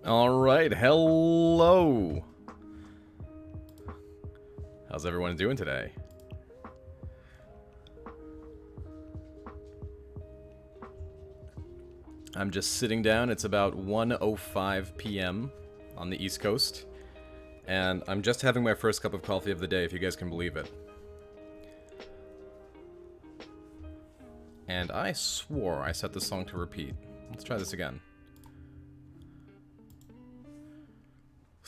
Alright, hello! How's everyone doing today? I'm just sitting down. It's about 1:05 p.m. on the East Coast. And I'm just having my first cup of coffee of the day, if you guys can believe it. And I swore I set this song to repeat. Let's try this again.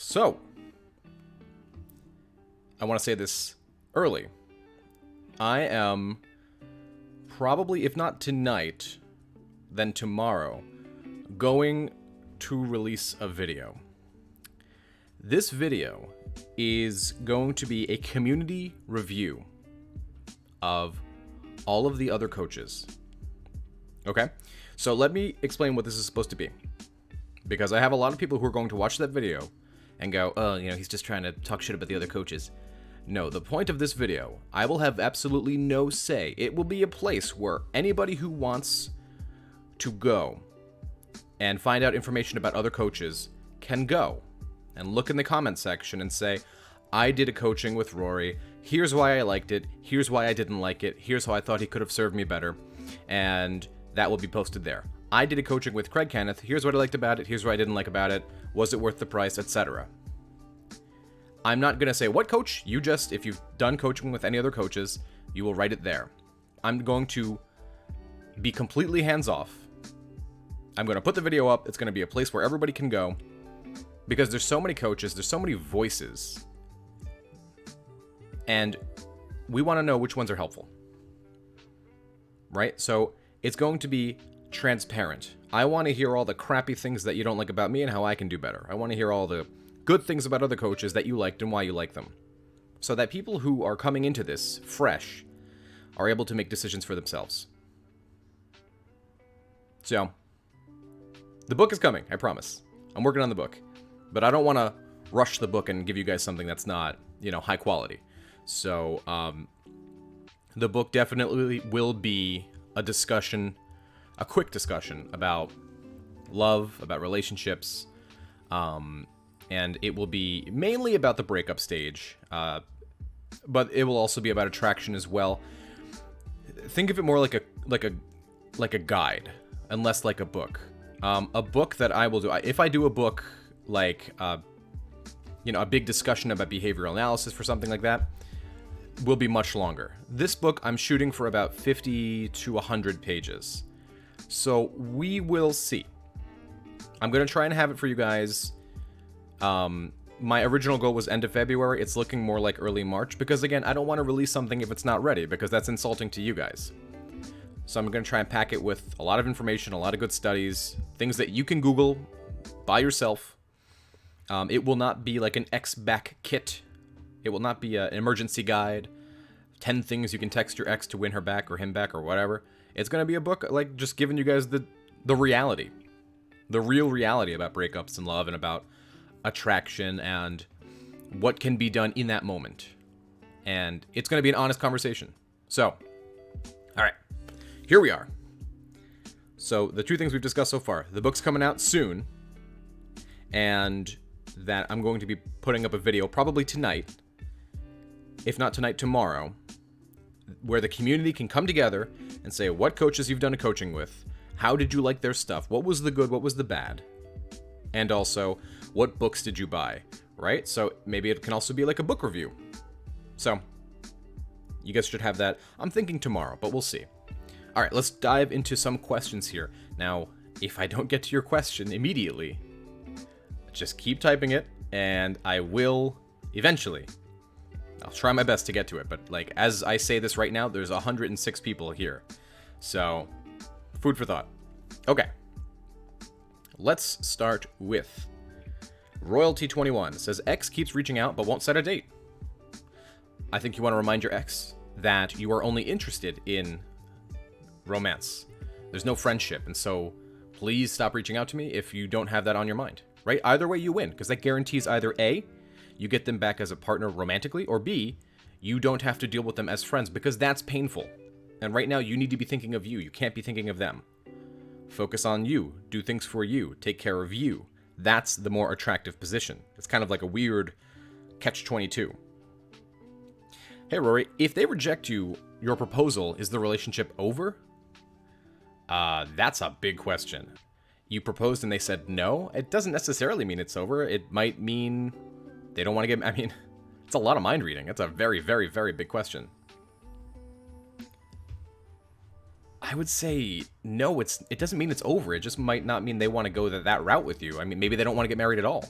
So, I want to say this early. I am probably, if not tonight, then tomorrow, going to release a video. This video is going to be a community review of all of the other coaches. Okay? So let me explain what this is supposed to be. Because I have a lot of people who are going to watch that video and go, oh, he's just trying to talk shit about the other coaches. No, the point of this video, I will have absolutely no say. It will be a place where anybody who wants to go and find out information about other coaches can go and look in the comments section and say, I did a coaching with Rory. Here's why I liked it. Here's why I didn't like it. Here's how I thought he could have served me better. And that will be posted there. I did a coaching with Craig Kenneth. Here's what I liked about it. Here's what I didn't like about it. Was it worth the price, etc. I'm not going to say what coach. If you've done coaching with any other coaches, you will write it there. I'm going to be completely hands-off. I'm going to put the video up. It's going to be a place where everybody can go. Because there's so many coaches. There's so many voices. And we want to know which ones are helpful. Right? So it's going to be transparent. I want to hear all the crappy things that you don't like about me and how I can do better. I want to hear all the good things about other coaches that you liked and why you like them. So that people who are coming into this fresh are able to make decisions for themselves. So, the book is coming, I promise. I'm working on the book. But I don't want to rush the book and give you guys something that's not, high quality. So, the book definitely will be a discussion, a quick discussion about love, about relationships, and it will be mainly about the breakup stage, but it will also be about attraction as well. Think of it more like a guide, and less like a book. A book that I will do, if I do a book like, a big discussion about behavioral analysis for something like that, will be much longer. This book, I'm shooting for about 50 to 100 pages. So we will see. I'm going to try and have it for you guys. My original goal was end of February. It's looking more like early March because, again, I don't want to release something if it's not ready because that's insulting to you guys. So I'm going to try and pack it with a lot of information, a lot of good studies, things that you can Google by yourself. It will not be like an ex-back kit. It will not be an emergency guide, 10 things you can text your ex to win her back or him back or whatever. It's going to be a book like just giving you guys the reality, the real reality about breakups and love and about attraction and what can be done in that moment. And it's going to be an honest conversation. So, all right, here we are. So the two things we've discussed so far, the book's coming out soon, and that I'm going to be putting up a video probably tonight, if not tonight, tomorrow, where the community can come together and say what coaches you've done a coaching with, how did you like their stuff, what was the good, what was the bad, and also what books did you buy, right? So maybe it can also be like a book review. So you guys should have that. I'm thinking tomorrow, but we'll see. All right, let's dive into some questions here. Now, if I don't get to your question immediately, just keep typing it, and I will eventually. I'll try my best to get to it, but as I say this right now, there's 106 people here. So, food for thought. Okay. Let's start with Royalty21. Says, ex keeps reaching out but won't set a date. I think you want to remind your ex that you are only interested in romance. There's no friendship, and so please stop reaching out to me if you don't have that on your mind, right? Either way you win, because that guarantees either A, you get them back as a partner romantically, or B, you don't have to deal with them as friends, because that's painful. And right now, you need to be thinking of you. You can't be thinking of them. Focus on you. Do things for you. Take care of you. that's the more attractive position. It's kind of like a weird catch-22. Hey, Rory, if they reject you, your proposal, is the relationship over? That's a big question. You proposed and they said no? It doesn't necessarily mean it's over. It might mean they don't want to get... I mean, it's a lot of mind reading. It's a very, very, very big question. I would say no, it doesn't mean it's over. It just might not mean they want to go that route with you. I mean, maybe they don't want to get married at all.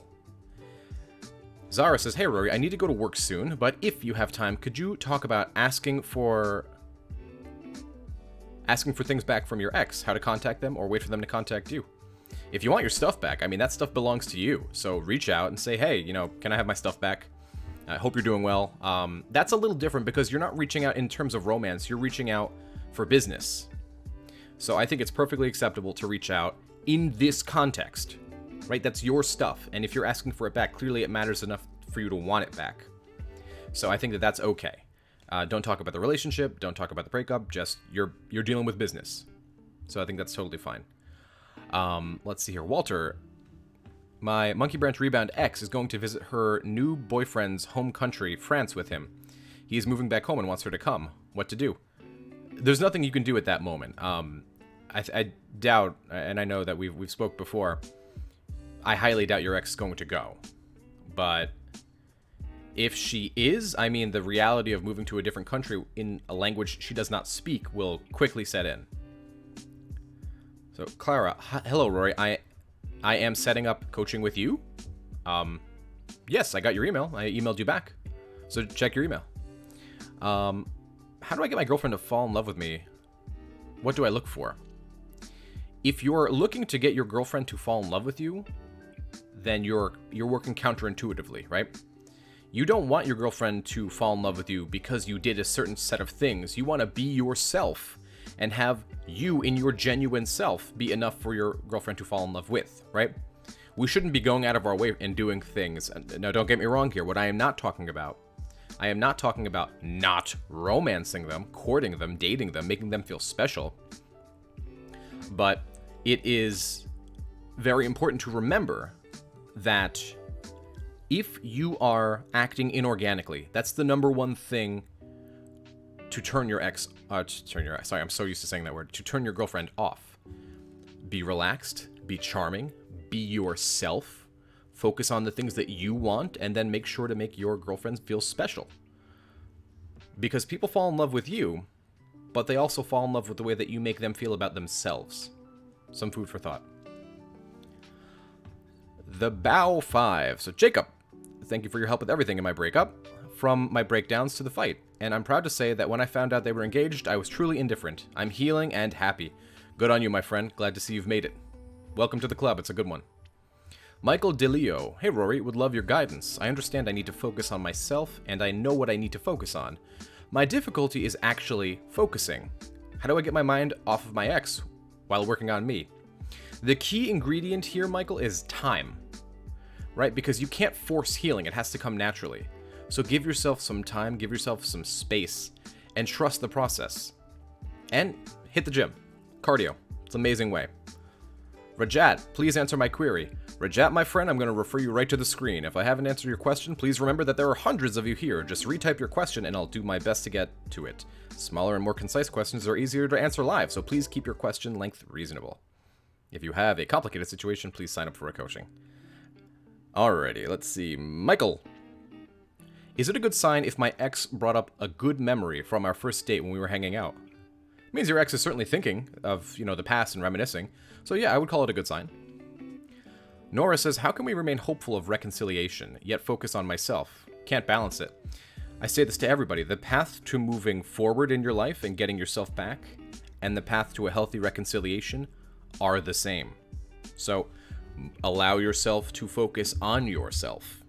Zara says, hey, Rory, I need to go to work soon, but if you have time, could you talk about asking for things back from your ex, how to contact them, or wait for them to contact you? If you want your stuff back, I mean, that stuff belongs to you. So reach out and say, hey, can I have my stuff back? I hope you're doing well. That's a little different because you're not reaching out in terms of romance. You're reaching out for business. So I think it's perfectly acceptable to reach out in this context, right? That's your stuff. And if you're asking for it back, clearly it matters enough for you to want it back. So I think that that's okay. Don't talk about the relationship. Don't talk about the breakup. Just you're dealing with business. So I think that's totally fine. Let's see here. Walter, my Monkey Branch Rebound ex is going to visit her new boyfriend's home country, France, with him. He is moving back home and wants her to come. What to do? There's nothing you can do at that moment. I doubt, and I know that we've spoke before, I highly doubt your ex is going to go. But if she is, I mean, the reality of moving to a different country in a language she does not speak will quickly set in. So, Clara, hello, Rory. I am setting up coaching with you. Yes, I got your email. I emailed you back. So check your email. How do I get my girlfriend to fall in love with me? What do I look for? If you're looking to get your girlfriend to fall in love with you, then you're working counterintuitively, right? You don't want your girlfriend to fall in love with you because you did a certain set of things. You want to be yourself and have you in your genuine self be enough for your girlfriend to fall in love with, right? We shouldn't be going out of our way and doing things. Now, don't get me wrong here. What I am not talking about not romancing them, courting them, dating them, making them feel special. But it is very important to remember that if you are acting inorganically, that's the number one thing to turn your sorry, I'm so used to saying that word, to turn your girlfriend off. Be relaxed, be charming, be yourself, focus on the things that you want, and then make sure to make your girlfriends feel special. Because people fall in love with you, but they also fall in love with the way that you make them feel about themselves. Some food for thought. The Bow 5. So, Jacob, thank you for your help with everything in my breakup, from my breakdowns to the fight. And I'm proud to say that when I found out they were engaged, I was truly indifferent. I'm healing and happy. Good on you, my friend. Glad to see you've made it. Welcome to the club. It's a good one. Michael DeLeo. Hey, Rory. Would love your guidance. I understand I need to focus on myself, and I know what I need to focus on. My difficulty is actually focusing. How do I get my mind off of my ex while working on me? The key ingredient here, Michael, is time. Right? Because you can't force healing. It has to come naturally. So give yourself some time, give yourself some space, and trust the process. And hit the gym. Cardio. It's an amazing way. Rajat, please answer my query. Rajat, my friend, I'm going to refer you right to the screen. If I haven't answered your question, please remember that there are hundreds of you here. Just retype your question and I'll do my best to get to it. Smaller and more concise questions are easier to answer live, so please keep your question length reasonable. If you have a complicated situation, please sign up for a coaching. Alrighty, let's see. Michael. Is it a good sign if my ex brought up a good memory from our first date when we were hanging out? It means your ex is certainly thinking of, the past and reminiscing. So yeah, I would call it a good sign. Nora says, how can we remain hopeful of reconciliation, yet focus on myself? Can't balance it. I say this to everybody. The path to moving forward in your life and getting yourself back, and the path to a healthy reconciliation are the same. So allow yourself to focus on yourself,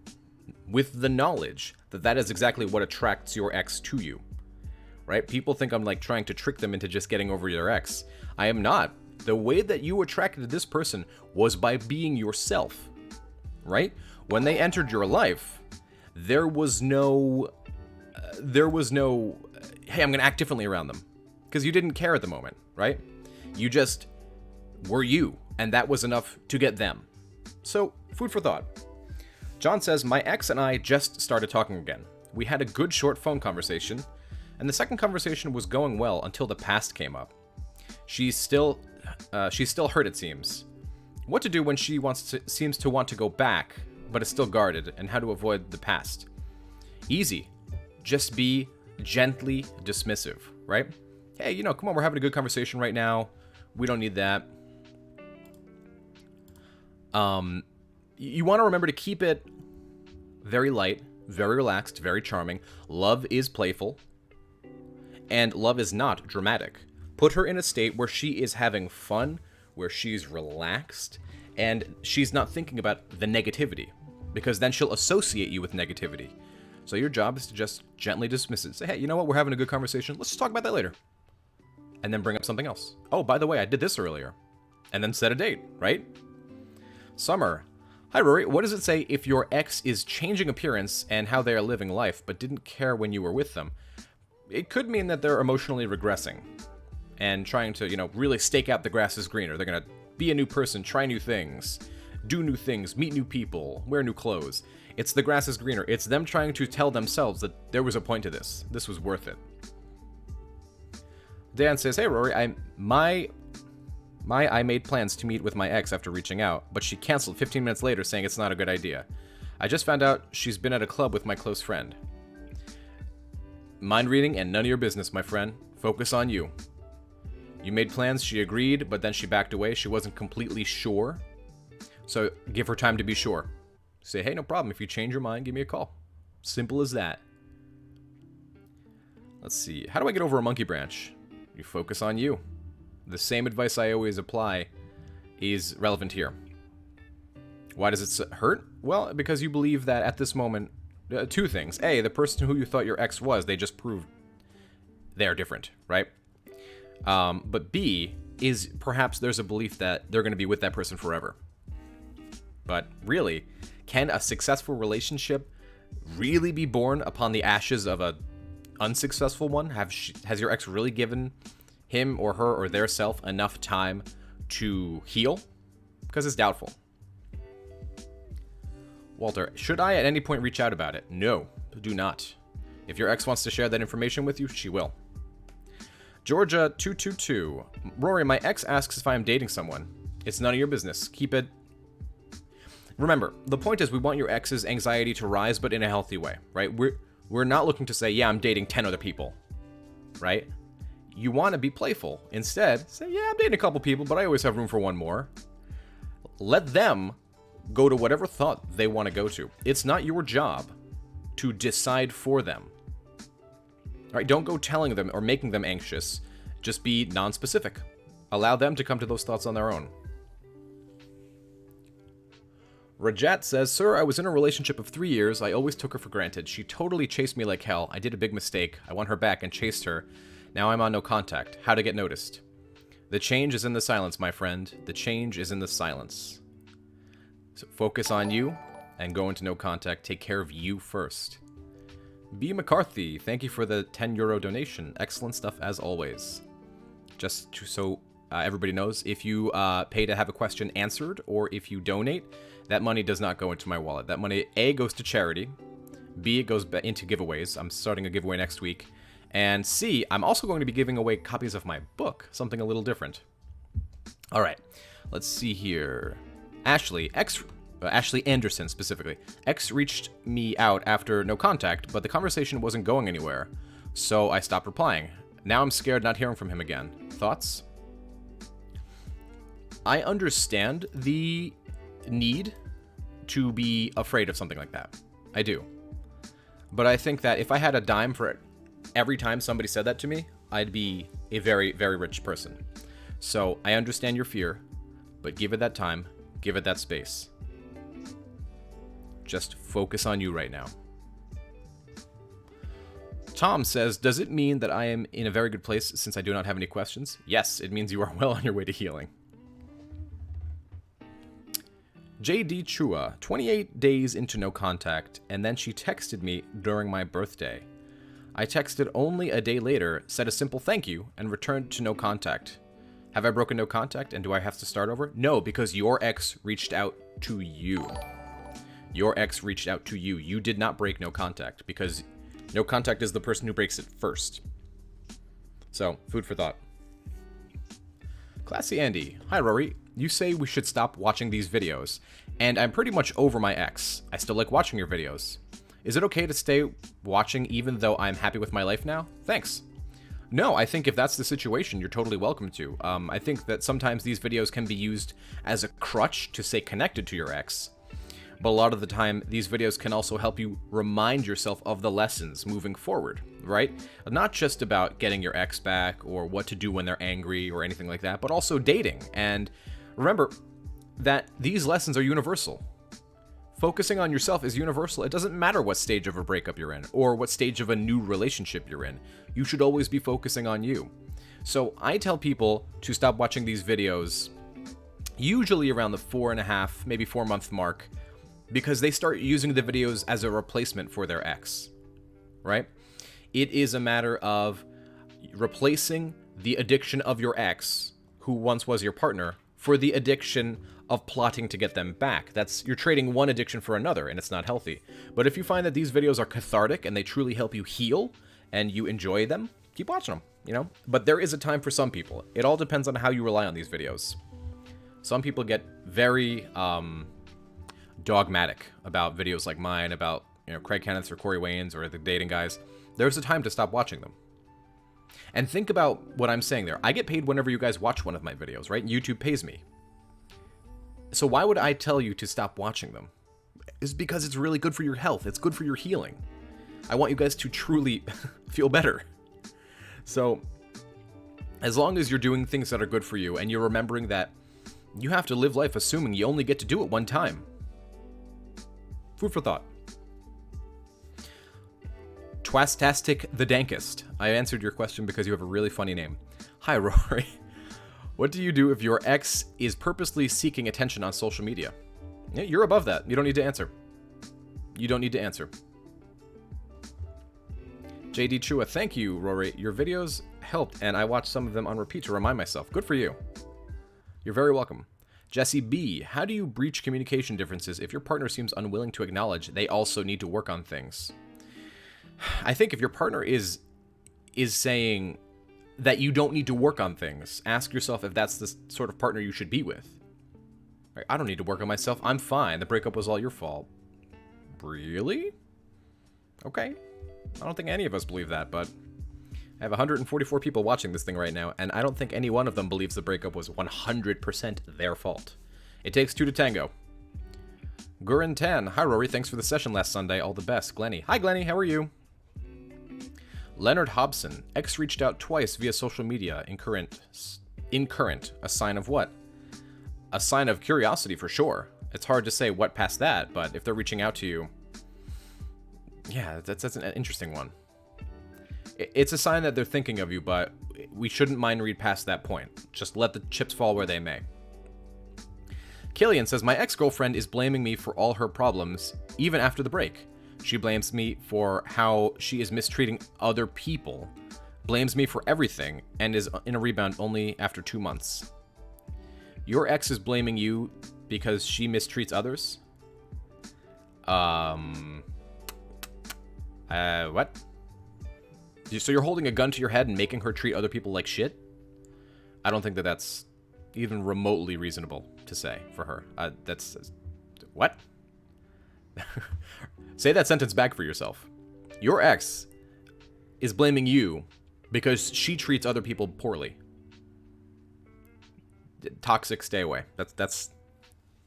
with the knowledge that that is exactly what attracts your ex to you. Right? People think I'm trying to trick them into just getting over their ex. I am not. The way that you attracted this person was by being yourself, right? When they entered your life, there was no, hey, I'm going to act differently around them. Because you didn't care at the moment, right? You just were you, and that was enough to get them. So, food for thought. John says, my ex and I just started talking again. We had a good short phone conversation, and the second conversation was going well until the past came up. She's still hurt, it seems. What to do when she seems to want to go back, but is still guarded, and how to avoid the past. Easy. Just be gently dismissive, right? Hey, come on, we're having a good conversation right now. We don't need that. You want to remember to keep it very light, very relaxed, very charming. Love is playful, and love is not dramatic. Put her in a state where she is having fun, where she's relaxed, and she's not thinking about the negativity, because then she'll associate you with negativity. So your job is to just gently dismiss it. Say, hey, you know what? We're having a good conversation. Let's just talk about that later. And then bring up something else. Oh, by the way, I did this earlier. And then set a date, right? Summer. Hi, Rory. What does it say if your ex is changing appearance and how they are living life, but didn't care when you were with them? It could mean that they're emotionally regressing and trying to, really stake out the grass is greener. They're going to be a new person, try new things, do new things, meet new people, wear new clothes. It's the grass is greener. It's them trying to tell themselves that there was a point to this. This was worth it. Dan says, hey, Rory, I made plans to meet with my ex after reaching out, but she canceled 15 minutes later saying it's not a good idea. I just found out she's been at a club with my close friend. Mind reading and none of your business, my friend. Focus on you. You made plans, she agreed, but then she backed away. She wasn't completely sure. So give her time to be sure. Say, hey, no problem. If you change your mind, give me a call. Simple as that. Let's see. How do I get over a monkey branch? You focus on you. The same advice I always apply is relevant here. Why does it hurt? Well, because you believe that at this moment, two things. A, the person who you thought your ex was, they just proved they're different, right? But B, is perhaps there's a belief that they're going to be with that person forever. But really, can a successful relationship really be born upon the ashes of an unsuccessful one? Has your ex really given him or her or their self enough time to heal? Because it's doubtful. Walter, should I at any point reach out about it? No, do not. If your ex wants to share that information with you, she will. Georgia 222. Rory, my ex asks if I am dating someone. It's none of your business. Keep it. Remember, the point is we want your ex's anxiety to rise, but in a healthy way, right? We're not looking to say, yeah, I'm dating 10 other people, right? You want to be playful. Instead, say, yeah, I'm dating a couple people, but I always have room for one more. Let them go to whatever thought they want to go to. It's not your job to decide for them. All right, don't go telling them or making them anxious. Just be non-specific. Allow them to come to those thoughts on their own. Rajat says, Sir, I was in a relationship of 3 years. I always took her for granted. She totally chased me like hell. I did a big mistake. I want her back and chased her. Now I'm on no contact. How to get noticed? The change is in the silence, my friend. The change is in the silence. So focus on you and go into no contact. Take care of you first. B. McCarthy, thank you for the €10 donation. Excellent stuff as always. Just so everybody knows, if you pay to have a question answered or if you donate, that money does not go into my wallet. That money, A, goes to charity. B, it goes into giveaways. I'm starting a giveaway next week. And C, I'm also going to be giving away copies of my book, something a little different. All right, let's see here. Ashley Anderson specifically. X reached me out after no contact, but the conversation wasn't going anywhere, so I stopped replying. Now I'm scared not hearing from him again. Thoughts? I understand the need to be afraid of something like that. I do. But I think that if I had a dime for it, every time somebody said that to me, I'd be a very, very rich person. So I understand your fear, but give it that time, give it that space. Just focus on you right now. Tom says, does it mean that I am in a very good place since I do not have any questions? Yes, it means you are well on your way to healing. JD Chua, 28 days into no contact, and then she texted me during my birthday. I texted only a day later, said a simple thank you, and returned to no contact. Have I broken no contact, and do I have to start over? No, because your ex reached out to you. Your ex reached out to you. You did not break no contact, because no contact is the person who breaks it first. So, food for thought. Classy Andy. Hi, Rory. You say we should stop watching these videos, and I'm pretty much over my ex. I still like watching your videos. Is it okay to stay watching even though I'm happy with my life now? Thanks. No, I think if that's the situation, you're totally welcome to. I think that sometimes these videos can be used as a crutch to stay connected to your ex. But a lot of the time, these videos can also help you remind yourself of the lessons moving forward, right? Not just about getting your ex back or what to do when they're angry or anything like that, but also dating. And remember that these lessons are universal. Focusing on yourself is universal. It doesn't matter what stage of a breakup you're in or what stage of a new relationship you're in. You should always be focusing on you. So I tell people to stop watching these videos usually around the 4.5, maybe 4-month mark, because they start using the videos as a replacement for their ex, right? It is a matter of replacing the addiction of your ex, who once was your partner, for the addiction of plotting to get them back. You're trading one addiction for another, and it's not healthy. But if you find that these videos are cathartic and they truly help you heal and you enjoy them, keep watching them, you know? But there is a time for some people. It all depends on how you rely on these videos. Some people get very dogmatic about videos like mine, about, you know, Craig Kenneth's or Corey Wayne's or the dating guys. There's a time to stop watching them. And think about what I'm saying there. I get paid whenever you guys watch one of my videos, right? YouTube pays me. So why would I tell you to stop watching them? It's because it's really good for your health. It's good for your healing. I want you guys to truly feel better. So as long as you're doing things that are good for you and you're remembering that you have to live life assuming you only get to do it one time. Food for thought. Twastastic the Dankest. I answered your question because you have a really funny name. Hi, Rory. What do you do if your ex is purposely seeking attention on social media? Yeah, you're above that. You don't need to answer. You don't need to answer. JD Chua, thank you, Rory. Your videos helped, and I watched some of them on repeat to remind myself. Good for you. You're very welcome. Jesse B, how do you breach communication differences if your partner seems unwilling to acknowledge they also need to work on things? I think if your partner is saying that you don't need to work on things, ask yourself if that's the sort of partner you should be with. Right? I don't need to work on myself. I'm fine. The breakup was all your fault. Really? Okay. I don't think any of us believe that, but I have 144 people watching this thing right now, and I don't think any one of them believes the breakup was 100% their fault. It takes two to tango. Gurin 10, hi Rory, thanks for the session last Sunday. All the best. Glenny. Hi Glenny, how are you? Leonard Hobson, ex reached out twice via social media. Incurrent. A sign of what? A sign of curiosity for sure. It's hard to say what past that, but if they're reaching out to you, yeah, that's an interesting one. It's a sign that they're thinking of you, but we shouldn't mind read past that point. Just let the chips fall where they may. Killian says, my ex-girlfriend is blaming me for all her problems, even after the break. She blames me for how she is mistreating other people, blames me for everything, and is in a rebound only after 2 months. Your ex is blaming you because she mistreats others? What? So you're holding a gun to your head and making her treat other people like shit? I don't think that that's even remotely reasonable to say for her. What? Say that sentence back for yourself. Your ex is blaming you because she treats other people poorly. Toxic, stay away. That's.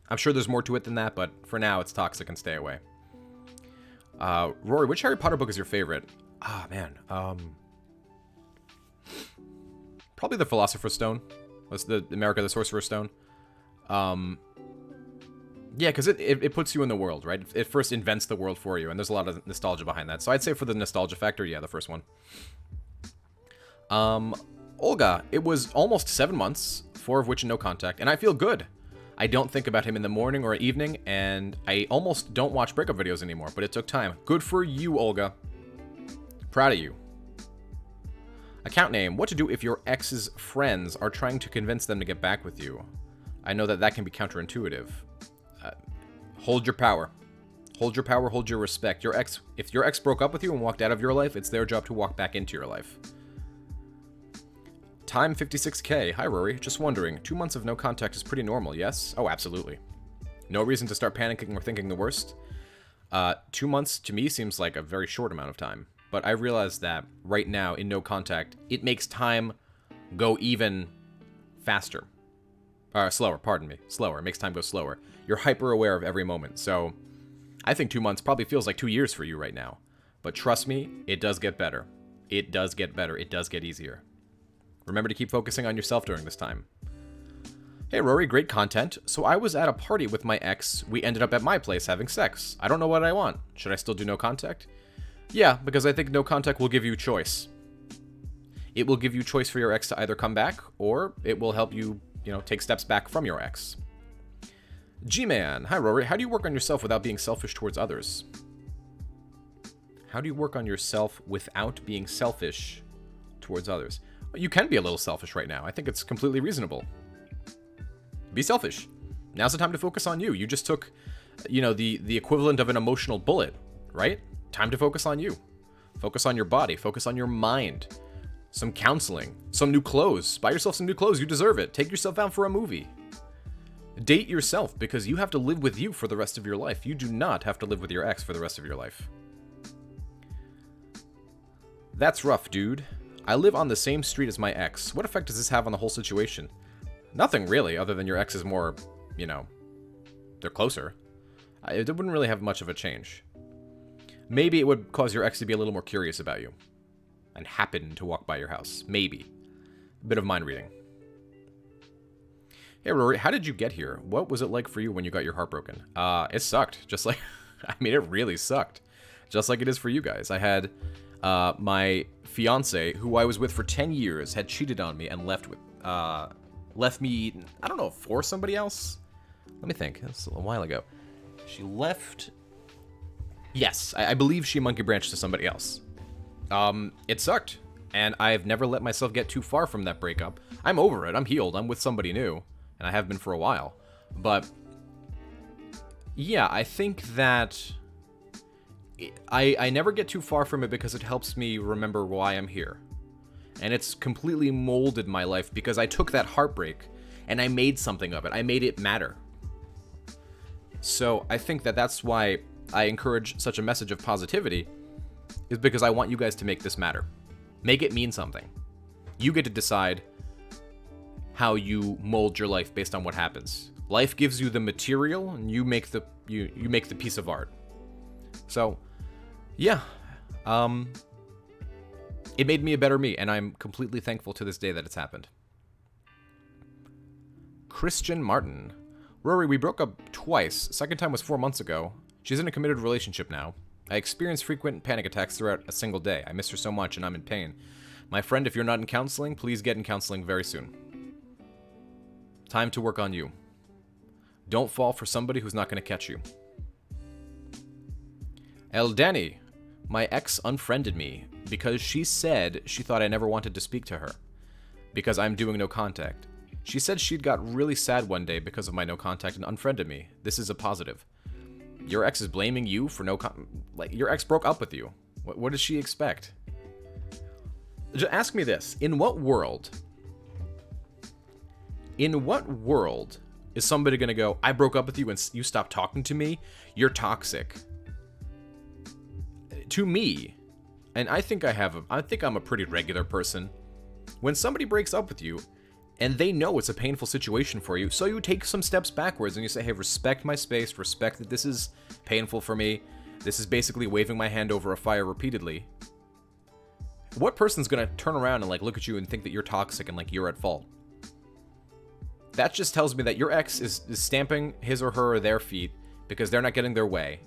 I'm sure there's more to it than that, but for now, it's toxic and stay away. Rory, which Harry Potter book is your favorite? Ah, man. Probably the Philosopher's Stone. That's the America the Sorcerer's Stone. Yeah, because it puts you in the world, right? It first invents the world for you, and there's a lot of nostalgia behind that. So I'd say for the nostalgia factor, yeah, the first one. Olga, it was almost 7 months, 4 of which no contact, and I feel good. I don't think about him in the morning or evening, and I almost don't watch breakup videos anymore, but it took time. Good for you, Olga. Proud of you. Account name, what to do if your ex's friends are trying to convince them to get back with you. I know that can be counterintuitive. Hold your power. Hold your power, hold your respect. If your ex broke up with you and walked out of your life, it's their job to walk back into your life. Time 56K. Hi, Rory. Just wondering, 2 months of no contact is pretty normal, yes? Oh, absolutely. No reason to start panicking or thinking the worst. 2 months to me seems like a very short amount of time. But I realize that right now, in no contact, it makes time go even faster. Slower, pardon me. Slower. It makes time go slower. You're hyper aware of every moment. So I think 2 months probably feels like 2 years for you right now. But trust me, it does get better. It does get better. It does get easier. Remember to keep focusing on yourself during this time. Hey Rory, great content. So I was at a party with my ex. We ended up at my place having sex. I don't know what I want. Should I still do no contact? Yeah, because I think no contact will give you choice. It will give you choice for your ex to either come back, or it will help you, take steps back from your ex. G-Man. Hi Rory, how do you work on yourself without being selfish towards others? How do you work on yourself without being selfish towards others? You can be a little selfish right now. I think it's completely reasonable. Be selfish. Now's the time to focus on you. You just took, the equivalent of an emotional bullet, right? Time to focus on you. Focus on your body. Focus on your mind. Some counseling. Some new clothes. Buy yourself some new clothes. You deserve it. Take yourself out for a movie. Date yourself, because you have to live with you for the rest of your life. You do not have to live with your ex for the rest of your life. That's rough, dude. I live on the same street as my ex. What effect does this have on the whole situation? Nothing really, other than your ex is more, they're closer. It wouldn't really have much of a change. Maybe it would cause your ex to be a little more curious about you and happen to walk by your house. Maybe. A bit of mind reading. Hey, Rory, how did you get here? What was it like for you when you got your heart broken? It sucked. Just like, it really sucked. Just like it is for you guys. I had my fiance, who I was with for 10 years, had cheated on me and left me, I don't know, for somebody else? Let me think. That's a while ago. She left... Yes, I believe she monkey branched to somebody else. It sucked. And I've never let myself get too far from that breakup. I'm over it. I'm healed. I'm with somebody new. And I have been for a while. But... yeah, I think that... I never get too far from it because it helps me remember why I'm here. And it's completely molded my life because I took that heartbreak and I made something of it. I made it matter. So I think that that's why I encourage such a message of positivity, is because I want you guys to make this matter. Make it mean something. You get to decide how you mold your life based on what happens. Life gives you the material and you make the piece of art. So, yeah. It made me a better me, and I'm completely thankful to this day that it's happened. Christian Martin. Rory, we broke up twice. Second time was 4 months ago. She's in a committed relationship now. I experience frequent panic attacks throughout a single day. I miss her so much, and I'm in pain. My friend, if you're not in counseling, please get in counseling very soon. Time to work on you. Don't fall for somebody who's not going to catch you. El Danny. My ex unfriended me because she said she thought I never wanted to speak to her because I'm doing no contact. She said she'd got really sad one day because of my no contact and unfriended me. This is a positive. Your ex is blaming you for your ex broke up with you. What does she expect? Just ask me this. In what world is somebody going to go, I broke up with you and you stopped talking to me? You're toxic. To me, and I think I'm a pretty regular person. When somebody breaks up with you and they know it's a painful situation for you, so you take some steps backwards and you say, hey, respect my space, respect that this is painful for me. This is basically waving my hand over a fire repeatedly. What person's gonna turn around and look at you and think that you're toxic and you're at fault? That just tells me that your ex is stamping his or her or their feet because they're not getting their way.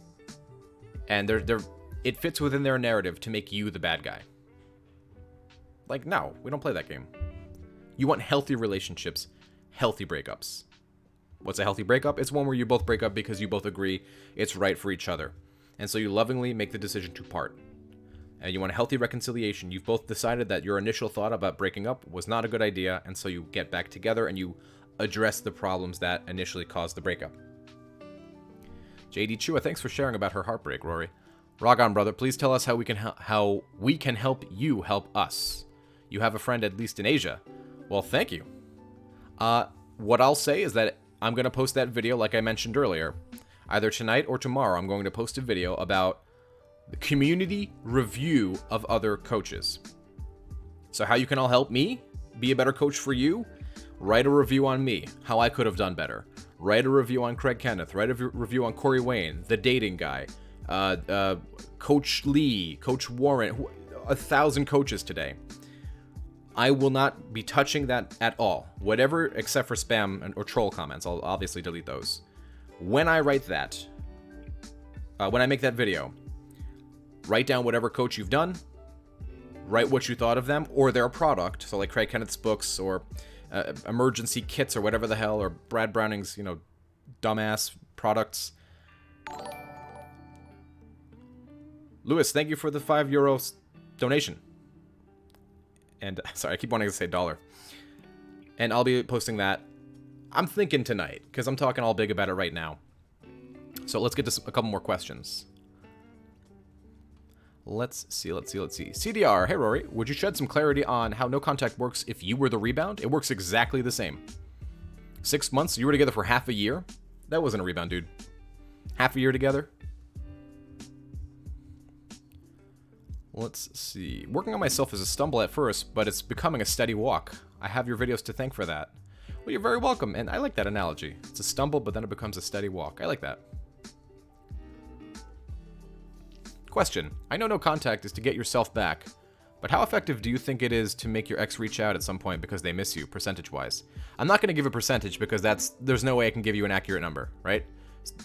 And it fits within their narrative to make you the bad guy. No, we don't play that game. You want healthy relationships, healthy breakups. What's a healthy breakup? It's one where you both break up because you both agree it's right for each other. And so you lovingly make the decision to part. and you want a healthy reconciliation. You've both decided that your initial thought about breaking up was not a good idea, and so you get back together and you address the problems that initially caused the breakup. JD Chua, thanks for sharing about her heartbreak, Rory. Ragon, brother, please tell us how we can help you help us. You have a friend at least in Asia. Well, thank you. What I'll say is that I'm going to post that video like I mentioned earlier. Either tonight or tomorrow, I'm going to post a video about the community review of other coaches. So how you can all help me be a better coach for you? Write a review on me, how I could have done better. Write a review on Craig Kenneth. Write a review on Corey Wayne, the dating guy. Coach Lee, Coach Warren, 1,000 coaches today. I will not be touching that at all. Whatever, except for spam or troll comments. I'll obviously delete those. When I write that, when I make that video, write down whatever coach you've done, write what you thought of them or their product. So like Craig Kenneth's books or emergency kits or whatever the hell, or Brad Browning's, dumbass products. Lewis, thank you for the €5 donation. And sorry, I keep wanting to say dollar. And I'll be posting that, I'm thinking tonight, because I'm talking all big about it right now. So let's get to a couple more questions. Let's see. CDR, hey Rory, would you shed some clarity on how no contact works if you were the rebound? It works exactly the same. 6 months, you were together for half a year? That wasn't a rebound, dude. Half a year together? Let's see. Working on myself is a stumble at first, but it's becoming a steady walk. I have your videos to thank for that. Well, you're very welcome, and I like that analogy. It's a stumble, but then it becomes a steady walk. I like that. Question. I know no contact is to get yourself back, but how effective do you think it is to make your ex reach out at some point because they miss you, percentage-wise? I'm not going to give a percentage because there's no way I can give you an accurate number, right?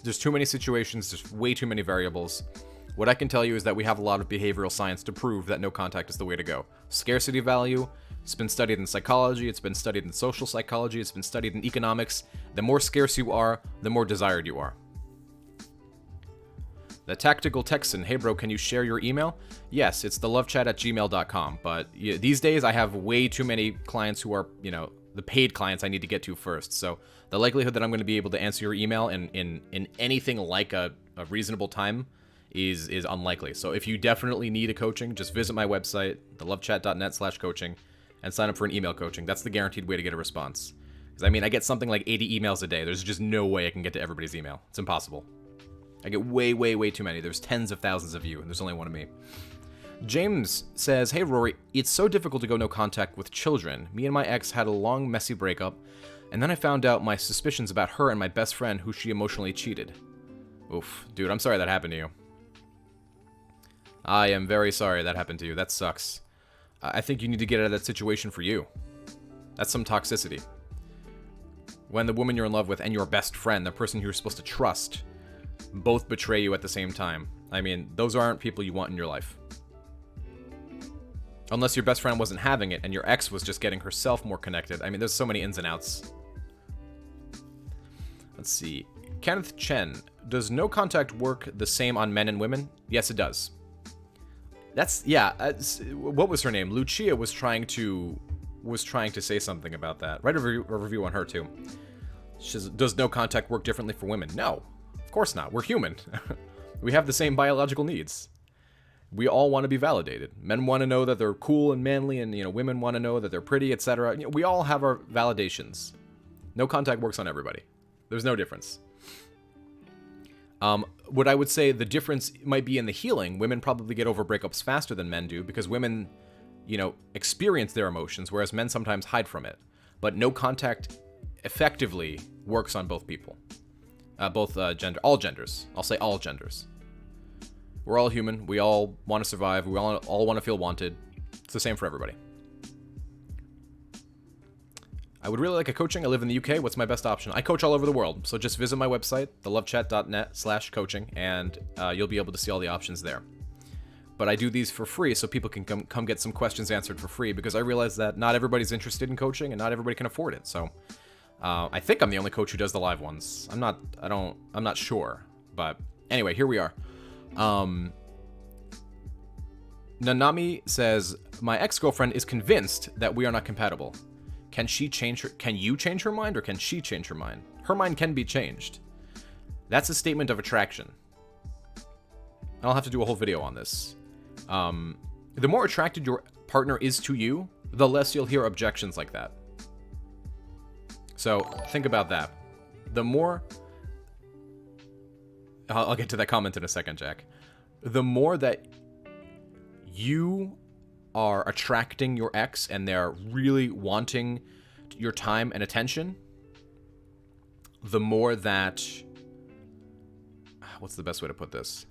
There's too many situations, there's way too many variables. What I can tell you is that we have a lot of behavioral science to prove that no contact is the way to go. Scarcity value, it's been studied in psychology, it's been studied in social psychology, it's been studied in economics. The more scarce you are, the more desired you are. The Tactical Texan, hey bro, can you share your email? Yes, it's thelovechat@gmail.com, but these days I have way too many clients who are, the paid clients I need to get to first. So the likelihood that I'm going to be able to answer your email in anything like a reasonable time is unlikely. So if you definitely need a coaching, just visit my website, thelovechat.net/coaching, and sign up for an email coaching. That's the guaranteed way to get a response. Because I get something like 80 emails a day. There's just no way I can get to everybody's email. It's impossible. I get way, way, way too many. There's tens of thousands of you, and there's only one of me. James says, hey Rory, it's so difficult to go no contact with children. Me and my ex had a long, messy breakup, and then I found out my suspicions about her and my best friend who she emotionally cheated. Oof, dude, I'm sorry that happened to you. I am very sorry that happened to you. That sucks. I think you need to get out of that situation for you. That's some toxicity. When the woman you're in love with and your best friend, the person you're supposed to trust, both betray you at the same time. Those aren't people you want in your life. Unless your best friend wasn't having it and your ex was just getting herself more connected. There's so many ins and outs. Let's see. Kenneth Chen, does no contact work the same on men and women? Yes, it does. What was her name? Lucia was trying to say something about that. Write a review on her too. She says, does no contact work differently for women? No, of course not. We're human. We have the same biological needs. We all want to be validated. Men want to know that they're cool and manly, and women want to know that they're pretty, etc. We all have our validations. No contact works on everybody. There's no difference. What I would say the difference might be in the healing. Women probably get over breakups faster than men do because women, experience their emotions, whereas men sometimes hide from it. But no contact effectively works on both people. All genders. I'll say all genders. We're all human. We all want to survive. We all want to feel wanted. It's the same for everybody. I would really like a coaching. I live in the UK. What's my best option? I coach all over the world. So just visit my website, thelovechat.net/coaching, and you'll be able to see all the options there. But I do these for free so people can come get some questions answered for free because I realize that not everybody's interested in coaching and not everybody can afford it. So I think I'm the only coach who does the live ones. I'm not sure. But anyway, here we are. Nanami says, my ex-girlfriend is convinced that we are not compatible. Can you change her mind, or can she change her mind? Her mind can be changed. That's a statement of attraction. And I'll have to do a whole video on this. The more attracted your partner is to you, the less you'll hear objections like that. So think about that. The more... I'll get to that comment in a second, Jack. The more that you are attracting your ex and they're really wanting your time and attention, the more that... What's the best way to put this?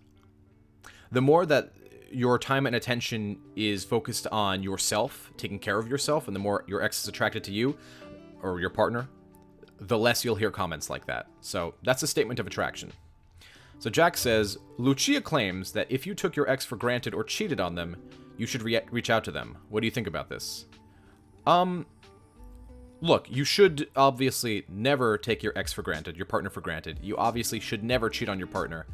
The more that your time and attention is focused on yourself, taking care of yourself, and the more your ex is attracted to you, or your partner, the less you'll hear comments like that. So that's a statement of attraction. So Jack says, Lucia claims that if you took your ex for granted or cheated on them, you should reach out to them. What do you think about this? Look, you should obviously never take your ex for granted, your partner for granted. You obviously should never cheat on your partner.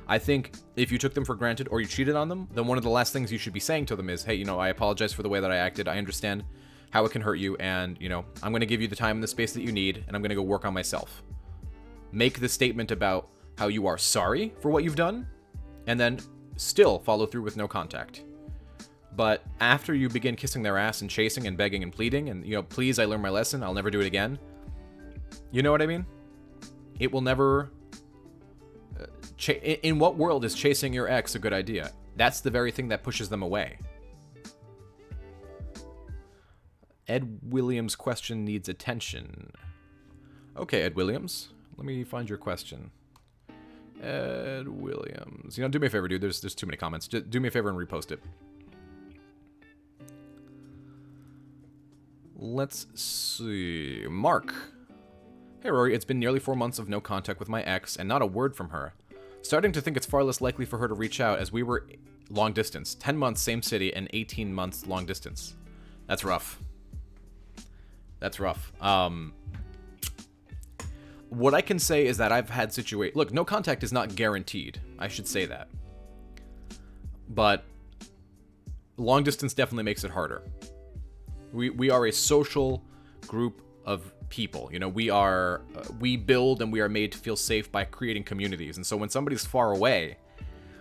I think if you took them for granted or you cheated on them, then one of the last things you should be saying to them is, hey, you know, I apologize for the way that I acted. I understand how it can hurt you, and, you know, I'm going to give you the time and the space that you need, and I'm going to go work on myself. Make the statement about how you are sorry for what you've done, and then still follow through with no contact. But after you begin kissing their ass and chasing and begging and pleading, and, you know, please, I learned my lesson, I'll never do it again. You know what I mean? It will never... In what world is chasing your ex a good idea? That's the very thing that pushes them away. Ed Williams' question needs attention. Okay, Ed Williams. Let me find your question. Ed Williams. You know, do me a favor, dude. There's too many comments. Just do me a favor and repost it. Let's see. Mark. Hey, Rory. It's been nearly 4 months of no contact with my ex and not a word from her. Starting to think it's far less likely for her to reach out as we were long distance. 10 months, same city, and 18 months long distance. That's rough. That's rough. What I can say is that I've had situations... Look, no contact is not guaranteed. I should say that. But long distance definitely makes it harder. We are a social group of people. You know, we build and we are made to feel safe by creating communities. And so when somebody's far away,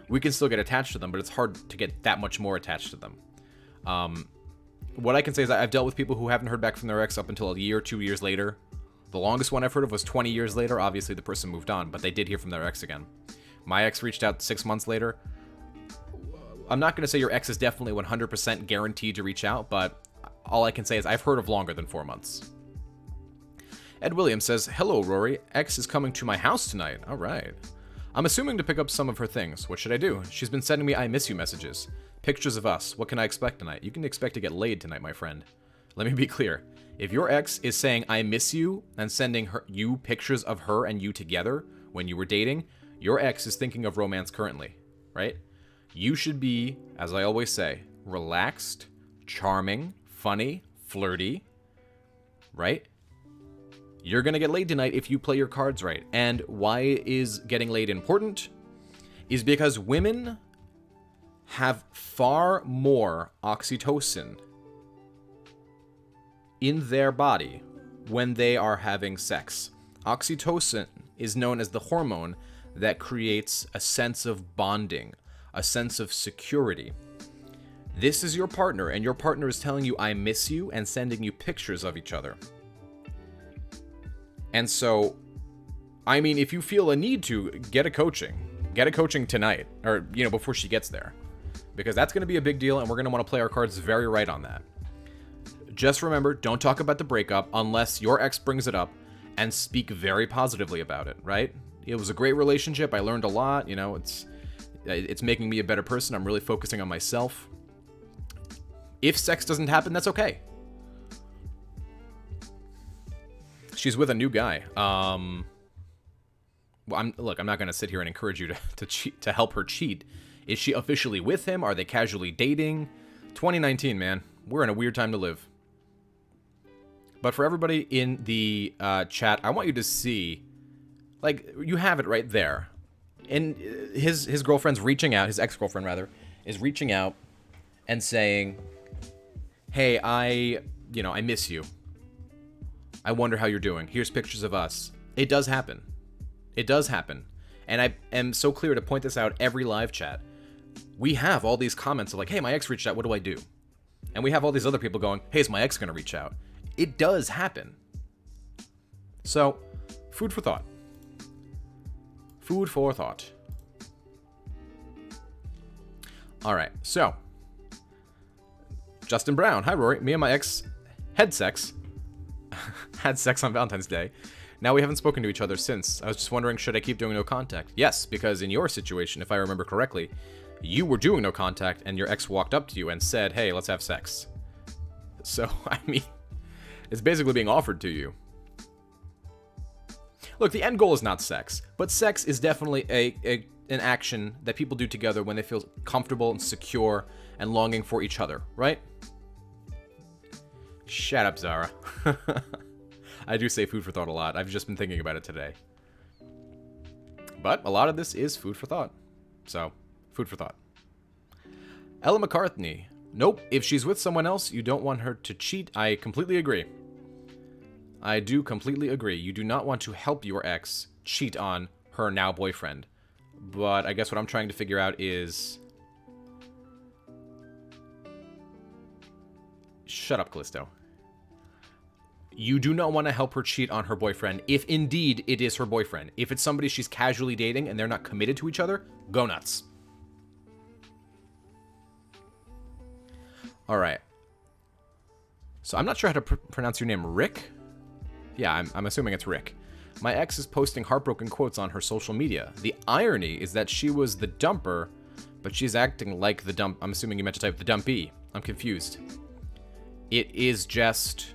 we can still get attached to them, but it's hard to get that much more attached to them. What I can say is that I've dealt with people who haven't heard back from their ex up until a year, 2 years later. The longest one I've heard of was 20 years later. Obviously, the person moved on, but they did hear from their ex again. My ex reached out 6 months later. I'm not going to say your ex is definitely 100% guaranteed to reach out, but all I can say is I've heard of longer than 4 months. Ed Williams says, hello, Rory. Ex is coming to my house tonight. All right. I'm assuming to pick up some of her things. What should I do? She's been sending me I miss you messages. Pictures of us. What can I expect tonight? You can expect to get laid tonight, my friend. Let me be clear. If your ex is saying I miss you and sending you pictures of her and you together when you were dating, your ex is thinking of romance currently, right? You should be, as I always say, relaxed, charming, funny, flirty, right? You're going to get laid tonight if you play your cards right. And why is getting laid important? Is because women have far more oxytocin in their body when they are having sex. Oxytocin is known as the hormone that creates a sense of bonding, a sense of security. This is your partner, and your partner is telling you, I miss you, and sending you pictures of each other. And so, I mean, if you feel a need to, get a coaching tonight, or, you know, before she gets there. Because that's going to be a big deal, and we're going to want to play our cards very right on that. Just remember, don't talk about the breakup unless your ex brings it up, and speak very positively about it, right? It was a great relationship, I learned a lot, you know, it's making me a better person, I'm really focusing on myself. If sex doesn't happen, that's okay. She's with a new guy. Well, I'm not going to sit here and encourage you to cheat, to help her cheat. Is she officially with him? Are they casually dating? 2019, man. We're in a weird time to live. But for everybody in the chat, I want you to see, like, you have it right there. And his girlfriend's reaching out, his ex-girlfriend rather, is reaching out and saying, hey, I miss you. I wonder how you're doing. Here's pictures of us. It does happen. It does happen. And I am so clear to point this out every live chat. We have all these comments of like, hey, my ex reached out. What do I do? And we have all these other people going, hey, is my ex going to reach out? It does happen. So, food for thought. Food for thought. All right, so Justin Brown. Hi, Rory. Me and my ex had sex. Had sex on Valentine's Day. Now we haven't spoken to each other since. I was just wondering, should I keep doing no contact? Yes, because in your situation, if I remember correctly, you were doing no contact and your ex walked up to you and said, hey, let's have sex. So, I mean, it's basically being offered to you. Look, the end goal is not sex, but sex is definitely an action that people do together when they feel comfortable and secure and longing for each other, right? Shut up, Zara. I do say food for thought a lot. I've just been thinking about it today. But a lot of this is food for thought. So, food for thought. Ella McCartney. Nope, if she's with someone else, you don't want her to cheat. I completely agree. I do completely agree. You do not want to help your ex cheat on her now boyfriend. But I guess what I'm trying to figure out is... Shut up, Callisto. You do not want to help her cheat on her boyfriend if indeed it is her boyfriend. If it's somebody she's casually dating and they're not committed to each other, go nuts. Alright. So I'm not sure how to pronounce your name. Rick? Yeah, I'm assuming it's Rick. My ex is posting heartbroken quotes on her social media. The irony is that she was the dumper, but she's acting like the dump. I'm assuming you meant to type the dumpy. I'm confused. It is just...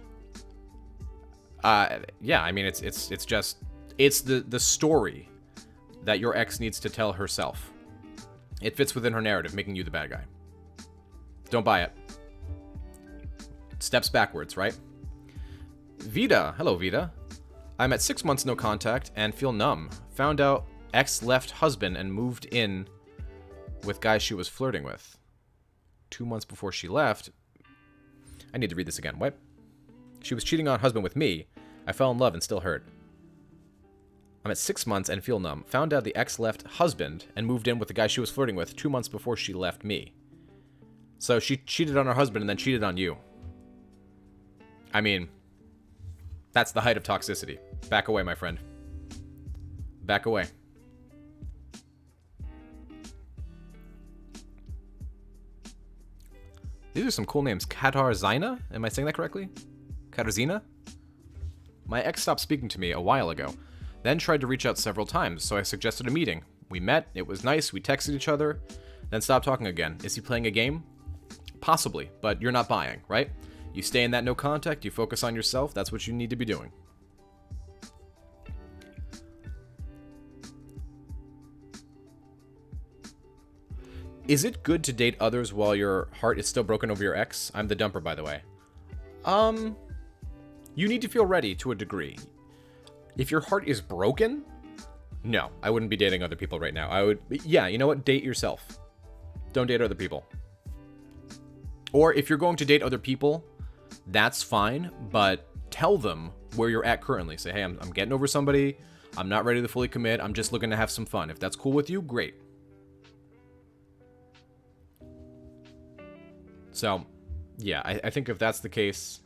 yeah, I mean, it's just... It's the story that your ex needs to tell herself. It fits within her narrative, making you the bad guy. Don't buy it. Steps backwards, right? Vita. Hello, Vita. I'm at 6 months no contact and feel numb. Found out ex left husband and moved in with guy she was flirting with. 2 months before she left... I need to read this again. What? She was cheating on husband with me. I fell in love and still hurt. I'm at 6 months and feel numb. Found out the ex left husband and moved in with the guy she was flirting with 2 months before she left me. So she cheated on her husband and then cheated on you. I mean, that's the height of toxicity. Back away, my friend. Back away. These are some cool names. Katarzina? Am I saying that correctly? Katarzina? My ex stopped speaking to me a while ago, then tried to reach out several times, so I suggested a meeting. We met, it was nice, we texted each other, then stopped talking again. Is he playing a game? Possibly, but you're not buying, right? You stay in that no contact, you focus on yourself, that's what you need to be doing. Is it good to date others while your heart is still broken over your ex? I'm the dumper, by the way. You need to feel ready to a degree. If your heart is broken, no, I wouldn't be dating other people right now. I would, yeah, you know what? Date yourself. Don't date other people. Or if you're going to date other people, that's fine, but tell them where you're at currently. Say, hey, I'm getting over somebody. I'm not ready to fully commit. I'm just looking to have some fun. If that's cool with you, great. So, yeah, I think if that's the case,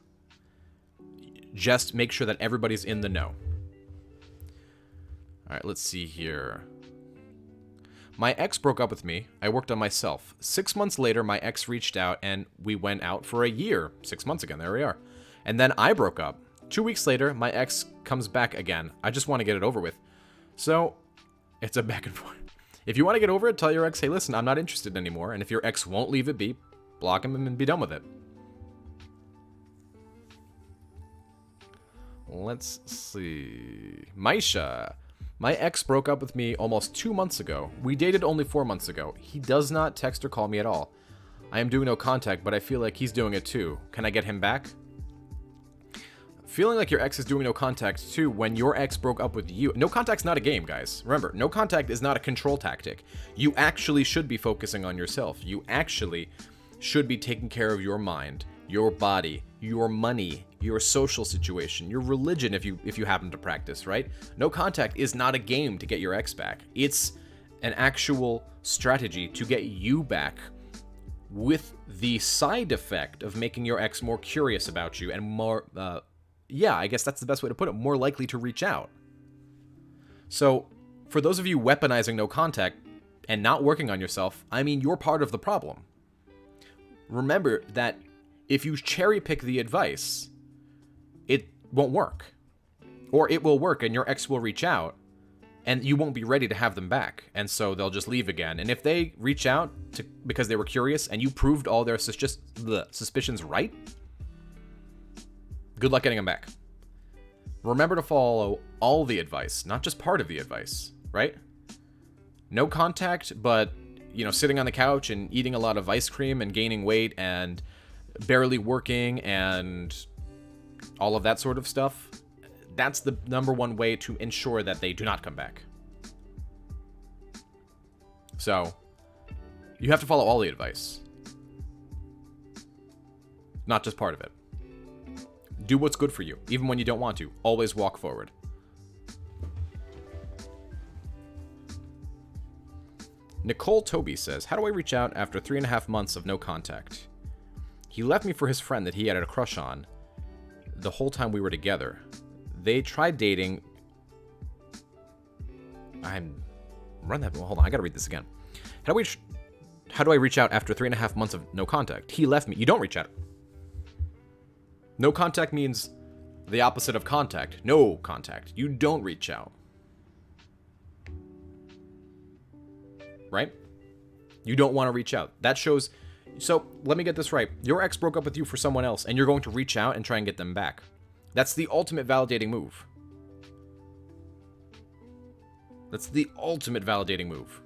just make sure that everybody's in the know. All right, let's see here. My ex broke up with me. I worked on myself. 6 months later, my ex reached out and we went out for a year. 6 months again, there we are. And then I broke up. 2 weeks later, my ex comes back again. I just want to get it over with. So, it's a back and forth. If you want to get over it, tell your ex, hey, listen, I'm not interested anymore. And if your ex won't leave it be, block him and be done with it. Let's see. Maisha. My ex broke up with me almost 2 months ago. We dated only 4 months ago. He does not text or call me at all. I am doing no contact, but I feel like he's doing it too. Can I get him back? Feeling like your ex is doing no contact too when your ex broke up with you. No contact's not a game, guys. Remember, no contact is not a control tactic. You actually should be focusing on yourself. You actually should be taking care of your mind, your body, your money, your social situation, your religion if you happen to practice, right? No contact is not a game to get your ex back. It's an actual strategy to get you back, with the side effect of making your ex more curious about you and more, I guess that's the best way to put it, more likely to reach out. So, for those of you weaponizing no contact and not working on yourself, I mean, you're part of the problem. Remember that if you cherry pick the advice, it won't work. Or it will work and your ex will reach out, and you won't be ready to have them back, and so they'll just leave again. And if they reach out because they were curious and you proved all their suspicions right, good luck getting them back. Remember to follow all the advice, not just part of the advice, right? No contact, but, sitting on the couch and eating a lot of ice cream and gaining weight and barely working and all of that sort of stuff. That's the number one way to ensure that they do not come back. So, you have to follow all the advice. Not just part of it. Do what's good for you, even when you don't want to. Always walk forward. Nicole Toby says, how do I reach out after 3.5 months of no contact? He left me for his friend that he had a crush on the whole time we were together. They tried dating. Hold on, I gotta read this again. How do I reach out after 3.5 months of no contact? He left me. You don't reach out. No contact means the opposite of contact. No contact. You don't reach out. Right? You don't want to reach out. That shows. So, let me get this right. Your ex broke up with you for someone else, and you're going to reach out and try and get them back. That's the ultimate validating move. That's the ultimate validating move.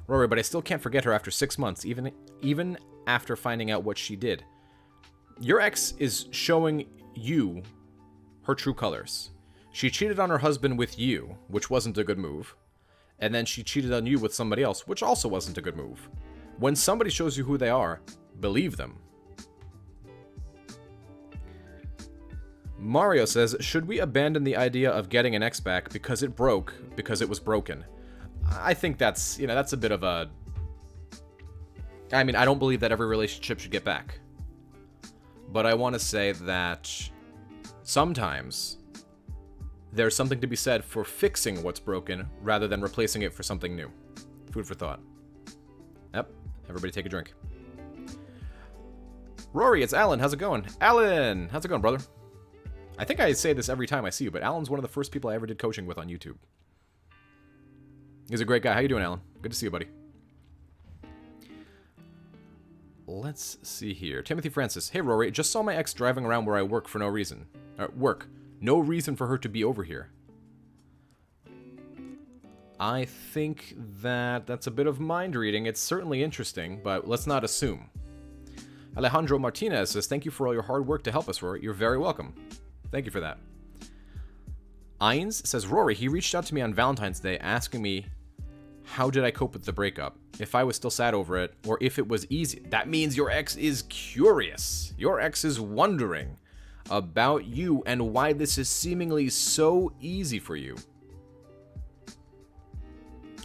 Rory, but I still can't forget her after 6 months, even after finding out what she did. Your ex is showing you her true colors. She cheated on her husband with you, which wasn't a good move. And then she cheated on you with somebody else, which also wasn't a good move. When somebody shows you who they are, believe them. Mario says, should we abandon the idea of getting an ex back because it was broken? I think that's a bit of a... I mean, I don't believe that every relationship should get back. But I want to say that sometimes there's something to be said for fixing what's broken rather than replacing it for something new. Food for thought. Yep, everybody take a drink. Rory, it's Alan. How's it going? Alan, how's it going, brother? I think I say this every time I see you, but Alan's one of the first people I ever did coaching with on YouTube. He's a great guy. How you doing, Alan? Good to see you, buddy. Let's see here. Timothy Francis. Hey, Rory. Just saw my ex driving around where I work for no reason. No reason for her to be over here. I think that's a bit of mind reading. It's certainly interesting, but let's not assume. Alejandro Martinez says, thank you for all your hard work to help us, Rory. You're very welcome. Thank you for that. Ines says, Rory, he reached out to me on Valentine's Day asking me how did I cope with the breakup, if I was still sad over it, or if it was easy. That means your ex is curious. Your ex is wondering about you and why this is seemingly so easy for you.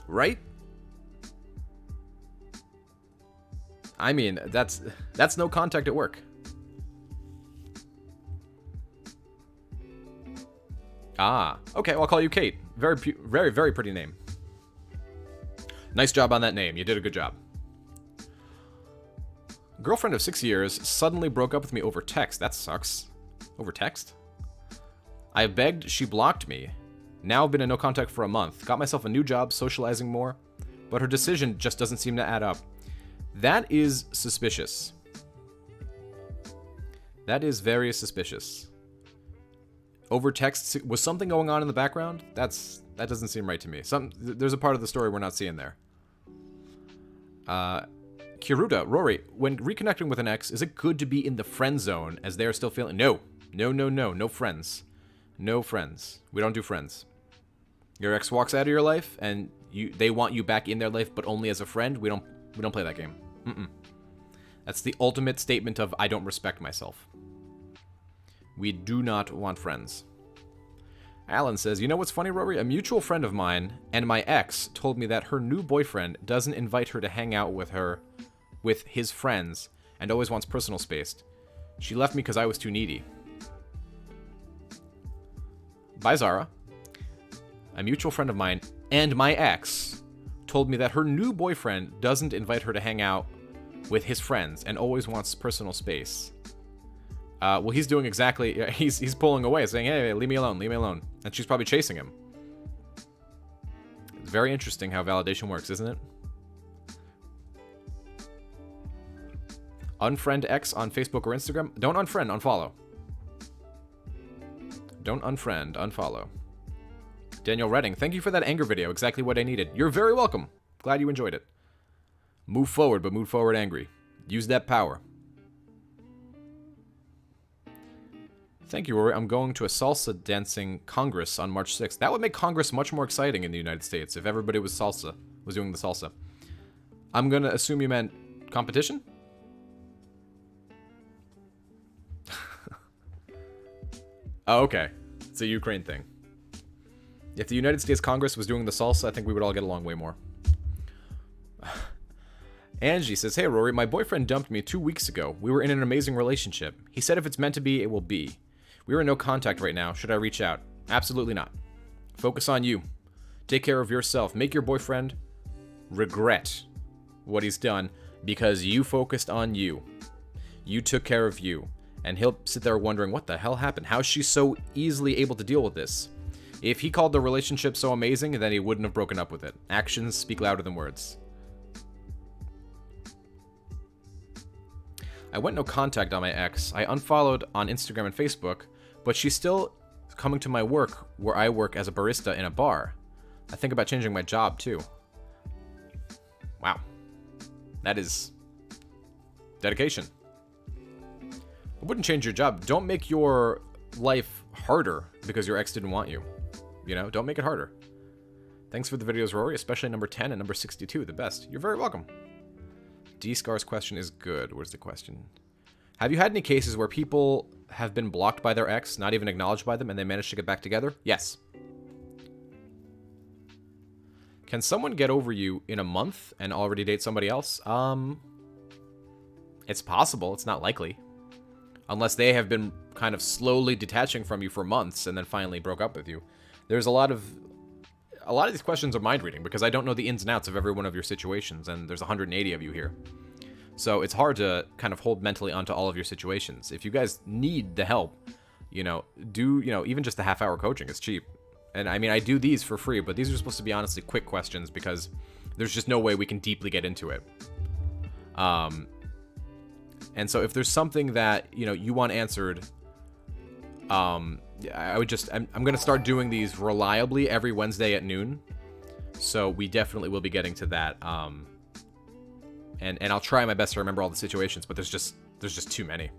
Right? I mean, that's no contact at work. Ah, okay, well, I'll call you Kate. Very, very, very pretty name. Nice job on that name. You did a good job. Girlfriend of 6 years suddenly broke up with me over text. That sucks. Over text? I begged, she blocked me. Now I've been in no contact for a month. Got myself a new job, socializing more. But her decision just doesn't seem to add up. That is suspicious. That is very suspicious. Over text, was something going on in the background? That doesn't seem right to me. There's a part of the story we're not seeing there. Kiruda, Rory, when reconnecting with an ex, is it good to be in the friend zone as they are still feeling... No friends. No friends. We don't do friends. Your ex walks out of your life, and they want you back in their life, but only as a friend. We don't play that game. That's the ultimate statement of I don't respect myself. We do not want friends. Alan says, you know what's funny, Rory? A mutual friend of mine and my ex told me that her new boyfriend doesn't invite her to hang out with his friends and always wants personal space. She left me because I was too needy. Bye, Zara. A mutual friend of mine and my ex told me that her new boyfriend doesn't invite her to hang out with his friends and always wants personal space. Well, he's doing exactly... He's pulling away, saying, hey, leave me alone, leave me alone. And she's probably chasing him. It's very interesting how validation works, isn't it? Unfriend X on Facebook or Instagram. Don't unfriend, unfollow. Don't unfriend, unfollow. Daniel Redding, thank you for that anger video. Exactly what I needed. You're very welcome. Glad you enjoyed it. Move forward, but move forward angry. Use that power. Thank you, Rory. I'm going to a salsa dancing congress on March 6th. That would make Congress much more exciting in the United States if everybody was doing the salsa. I'm going to assume you meant competition? Oh, okay. It's a Ukraine thing. If the United States Congress was doing the salsa, I think we would all get along way more. Angie says, hey, Rory, my boyfriend dumped me 2 weeks ago. We were in an amazing relationship. He said if it's meant to be, it will be. We are in no contact right now. Should I reach out? Absolutely not. Focus on you. Take care of yourself. Make your boyfriend regret what he's done because you focused on you. You took care of you. And he'll sit there wondering, what the hell happened? How's she so easily able to deal with this? If he called the relationship so amazing, then he wouldn't have broken up with it. Actions speak louder than words. I went no contact on my ex. I unfollowed on Instagram and Facebook, but she's still coming to my work where I work as a barista in a bar. I think about changing my job too. Wow. That is dedication. I wouldn't change your job. Don't make your life harder because your ex didn't want you. You know, don't make it harder. Thanks for the videos, Rory, especially number 10 and number 62, the best. You're very welcome. D-Scar's question is good. Where's the question? Have you had any cases where people have been blocked by their ex, not even acknowledged by them, and they managed to get back together? Yes. Can someone get over you in a month and already date somebody else? It's possible. It's not likely. Unless they have been kind of slowly detaching from you for months and then finally broke up with you. There's a lot of these questions are mind reading because I don't know the ins and outs of every one of your situations, and there's 180 of you here. So it's hard to kind of hold mentally onto all of your situations. If you guys need the help, even just a half-hour coaching is cheap. And I mean, I do these for free, but these are supposed to be honestly quick questions because there's just no way we can deeply get into it. And so if there's something that, you want answered, I'm going to start doing these reliably every Wednesday at noon. So we definitely will be getting to that. And I'll try my best to remember all the situations, but there's just too many.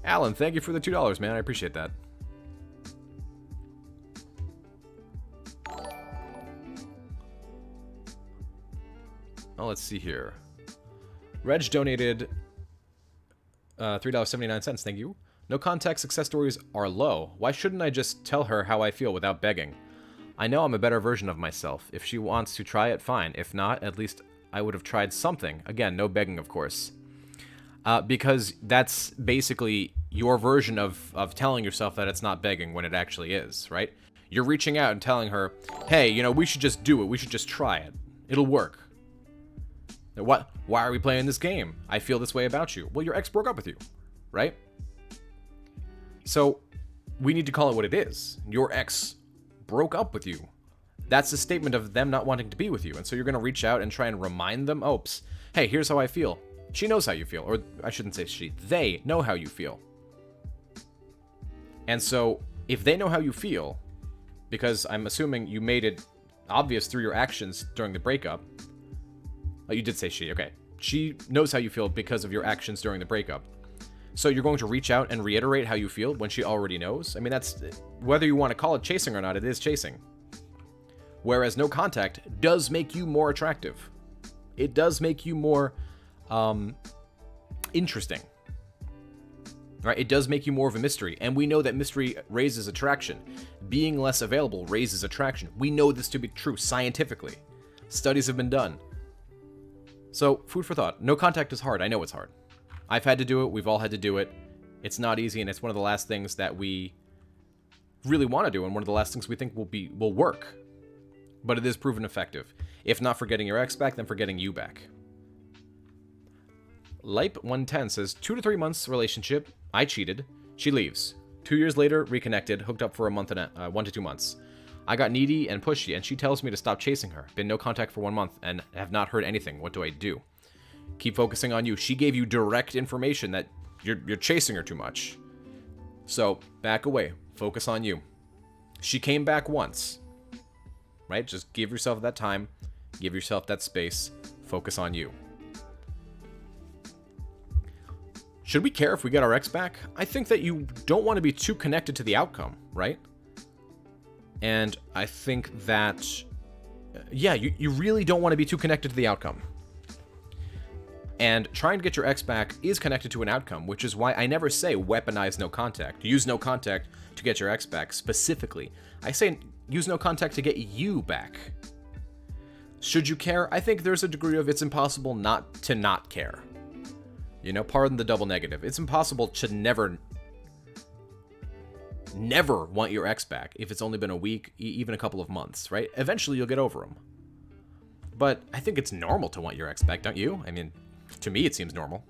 Alan, thank you for the $2, man. I appreciate that. Oh, let's see here. Reg donated $3.79. Thank you. No contact success stories are low. Why shouldn't I just tell her how I feel without begging? I know I'm a better version of myself. If she wants to try it, fine. If not, at least I would have tried something. Again, no begging, of course. Because that's basically your version of telling yourself that it's not begging when it actually is, right? You're reaching out and telling her, hey, we should just do it. We should just try it. It'll work. What? Why are we playing this game? I feel this way about you. Well, your ex broke up with you, right? So we need to call it what it is. Your ex broke up with you. That's a statement of them not wanting to be with you. And so you're going to reach out and try and remind them, oops, hey, here's how I feel. She knows how you feel. Or I shouldn't say she. They know how you feel. And so if they know how you feel, because I'm assuming you made it obvious through your actions during the breakup. Oh, you did say she. Okay. She knows how you feel because of your actions during the breakup. So you're going to reach out and reiterate how you feel when she already knows? I mean, that's... Whether you want to call it chasing or not, it is chasing. Whereas no contact does make you more attractive. It does make you more interesting. Right? It does make you more of a mystery. And we know that mystery raises attraction. Being less available raises attraction. We know this to be true scientifically. Studies have been done. So, food for thought. No contact is hard. I know it's hard. I've had to do it. We've all had to do it. It's not easy, and it's one of the last things that we really want to do, and one of the last things we think will work. But it is proven effective. If not for getting your ex back, then for getting you back. Lipe110 says, 2 to 3 months relationship. I cheated. She leaves. 2 years later, reconnected, hooked up for 1 to 2 months. I got needy and pushy, and she tells me to stop chasing her. Been no contact for 1 month, and have not heard anything. What do I do? Keep focusing on you. She gave you direct information that you're chasing her too much. So, back away. Focus on you. She came back once. Right? Just give yourself that time. Give yourself that space. Focus on you. Should we care if we get our ex back? I think that you don't want to be too connected to the outcome, right? And I think that, yeah, you really don't want to be too connected to the outcome. And trying to get your ex back is connected to an outcome, which is why I never say weaponize no contact. Use no contact to get your ex back specifically. I say use no contact to get you back. Should you care? I think there's a degree of it's impossible not to not care. You know, pardon the double negative. It's impossible to never want your ex back if it's only been a week, even a couple of months, right? Eventually you'll get over them. But I think it's normal to want your ex back, don't you? I mean, to me it seems normal.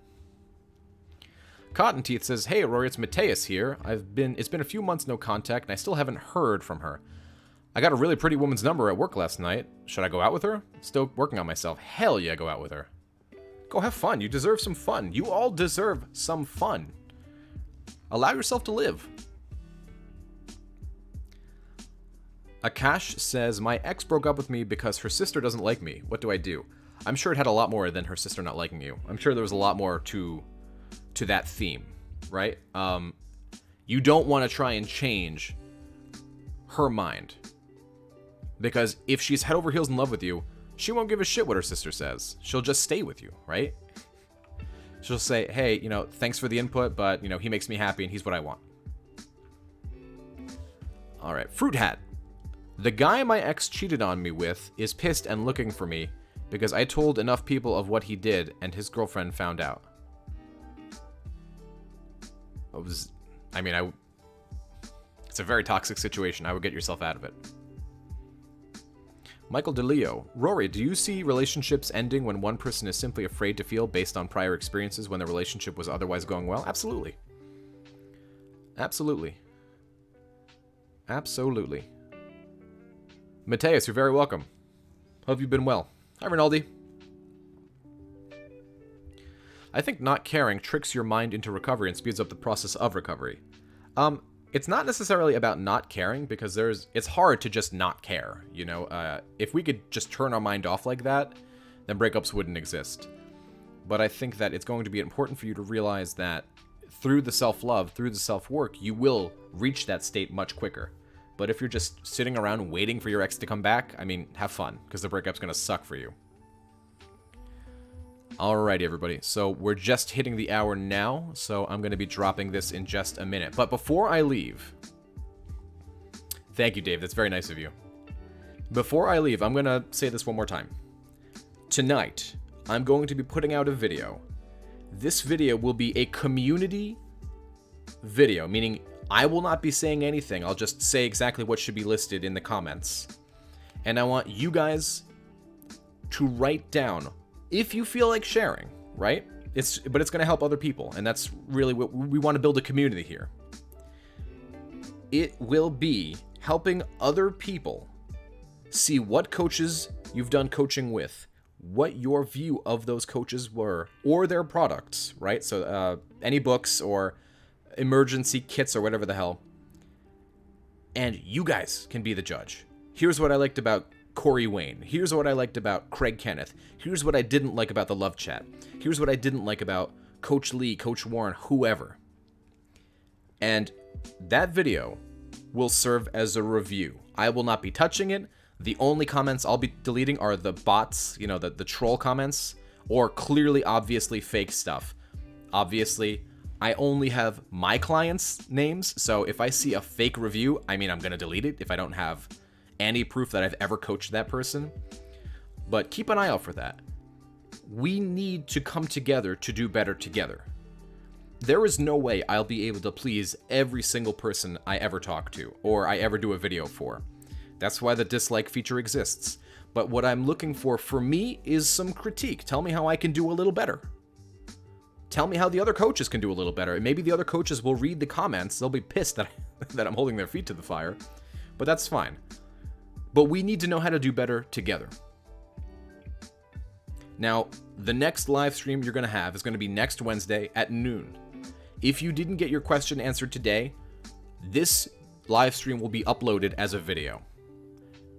Cotton Teeth says, hey Rory, it's Mateus here. It's been a few months no contact and I still haven't heard from her. I got a really pretty woman's number at work last night. Should I go out with her? Still working on myself. Hell yeah, go out with her. Go have fun. You deserve some fun. You all deserve some fun. Allow yourself to live. Akash says, my ex broke up with me because her sister doesn't like me. What do I do? I'm sure it had a lot more than her sister not liking you. I'm sure there was a lot more to that theme, right? You don't want to try and change her mind. Because if she's head over heels in love with you, she won't give a shit what her sister says. She'll just stay with you, right? She'll say, hey, you know, thanks for the input, but, you know, he makes me happy and he's what I want. All right, Fruit Hat. The guy my ex cheated on me with is pissed and looking for me because I told enough people of what he did and his girlfriend found out. It's a very toxic situation. I would get yourself out of it. Michael DeLeo. Rory, do you see relationships ending when one person is simply afraid to feel based on prior experiences when the relationship was otherwise going well? Absolutely. Absolutely. Absolutely. Mateus, you're very welcome. Hope you've been well. Hi, Rinaldi. I think not caring tricks your mind into recovery and speeds up the process of recovery. It's not necessarily about not caring because it's hard to just not care. You know, if we could just turn our mind off like that, then breakups wouldn't exist. But I think that it's going to be important for you to realize that through the self-love, through the self-work, you will reach that state much quicker. But if you're just sitting around waiting for your ex to come back, I mean, have fun, because the breakup's going to suck for you. Alrighty, everybody. So we're just hitting the hour now, so I'm going to be dropping this in just a minute. But before I leave... Thank you, Dave. That's very nice of you. Before I leave, I'm going to say this one more time. Tonight, I'm going to be putting out a video. This video will be a community video, meaning I will not be saying anything. I'll just say exactly what should be listed in the comments. And I want you guys to write down, if you feel like sharing, right? But it's going to help other people, and that's really what we want to build a community here. It will be helping other people see what coaches you've done coaching with, what your view of those coaches were, or their products, right? So any books or emergency kits or whatever the hell. And you guys can be the judge. Here's what I liked about Corey Wayne. Here's what I liked about Craig Kenneth. Here's what I didn't like about the Love Chat. Here's what I didn't like about Coach Lee, Coach Warren, whoever. And that video will serve as a review. I will not be touching it. The only comments I'll be deleting are the bots, you know, the troll comments, or clearly, obviously fake stuff. Obviously, I only have my clients' names, so if I see a fake review, I mean, I'm going to delete it if I don't have any proof that I've ever coached that person. But keep an eye out for that. We need to come together to do better together. There is no way I'll be able to please every single person I ever talk to or I ever do a video for. That's why the dislike feature exists. But what I'm looking for me is some critique. Tell me how I can do a little better. Tell me how the other coaches can do a little better. And maybe the other coaches will read the comments. They'll be pissed that, that I'm holding their feet to the fire. But that's fine. But we need to know how to do better together. Now, the next live stream you're going to have is going to be next Wednesday at noon. If you didn't get your question answered today, this live stream will be uploaded as a video.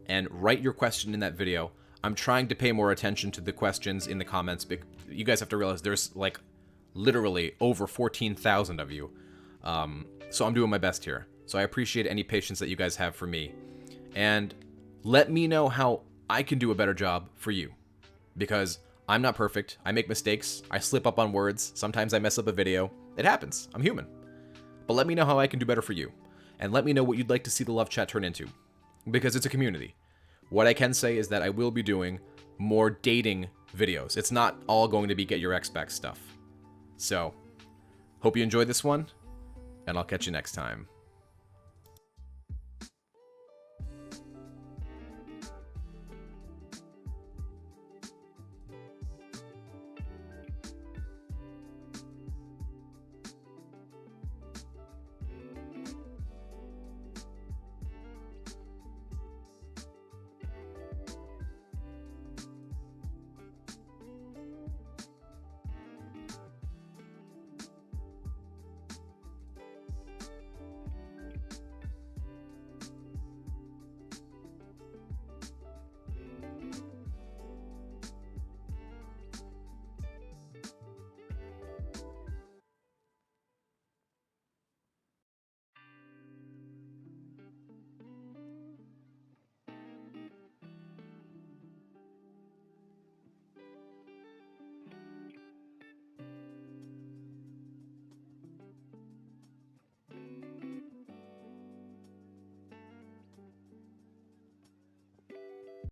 And write your question in that video. I'm trying to pay more attention to the questions in the comments. You guys have to realize there's like literally over 14,000 of you. So I'm doing my best here. So I appreciate any patience that you guys have for me. And let me know how I can do a better job for you. Because I'm not perfect. I make mistakes. I slip up on words. Sometimes I mess up a video. It happens. I'm human. But let me know how I can do better for you. And let me know what you'd like to see the love chat turn into. Because it's a community. What I can say is that I will be doing more dating videos. It's not all going to be get your ex back stuff. So, hope you enjoyed this one, and I'll catch you next time.